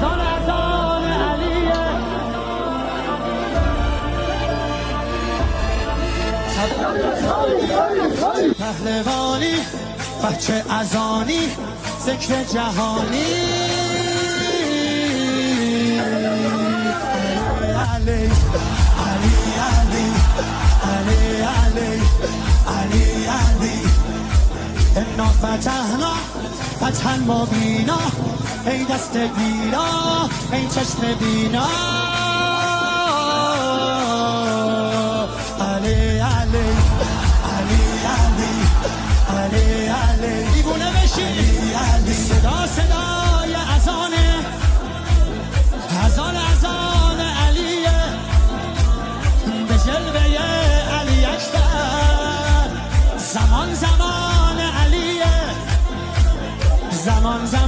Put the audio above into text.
اذان علیه پهلوانی بچه ازانی ذکر جهانی علی علی علی علی علی علی علی انا فتحنا فتحا مبینا ای دست بینا ای چشم بینا علی علی علی علی علی علی دیوونه بشی علی صدا صدای اذانه اذان علیه به جلوه علی اکبر زمان زمان علیه زمان زمان